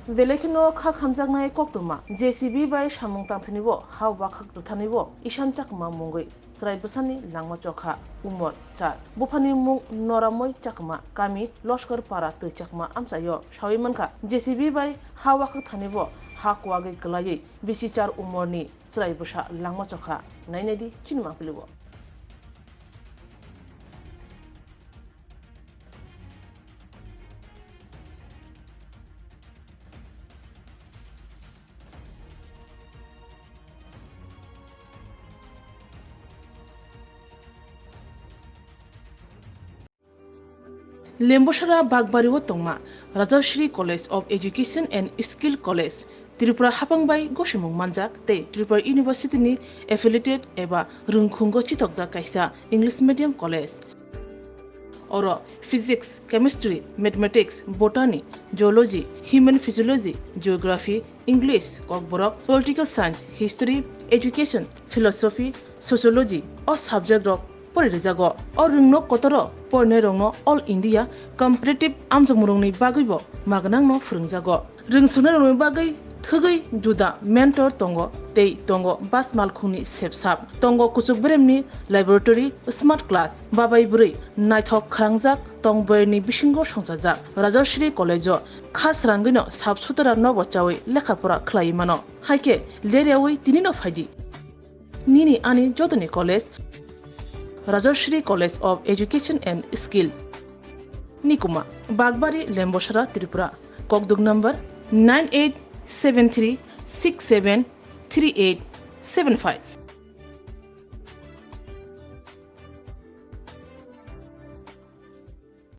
Velekino khak hamjaknai koktuma JCB bai Samung tangphinibo hawba khak ruthanibo Ishan Chakma mungoi srai busani langma chokha umor char bufani mung noramoi Chakma kami loskar para te Chakma amsayo shawi manka JCB bai hawa khak thanibo ha Kuwagwi Kwlai bisi char umorni srai busa langma chokha nainedi chinma pilibo Lemboshara Bagbariwo Tongma Rajashri College of Education and Skill College Tripura Hapangbai Goshimung Manjak te Tripura University ni affiliated eba Rungkhungo Chitokja Kaisa English Medium College Oro Physics, Chemistry, Mathematics, Botany, Geology, Human Physiology, Geography, English, Bokhorok, Political Science, History, Education, Philosophy, Sociology or subject of Porijago or Rungno Kotoro, Pornerongno, All India, Competitive Amjamurungni Bagibo, Maganang no Frungjago. Rungsunarong Bagi, Thugai, Juda, Mentor Tongo, Tei Tongo, Bas Malkuni Sepsap, Tongo Kuchukbremni, Laboratory, Smart Class, Babai Buri, Nighthawk Krangjak, Tongberni Bishingo Shonsajak, Rajashri College, Khas Rangino, Subsutara Novochawi, Lekapura Khlaimano, Haike, Leriawi, Dinino Fadi. Nini Ani Jodani College, Rajashri College of Education and Skill Nikuma Bagbari Lemboshara Tripura Kokdug number 9873673875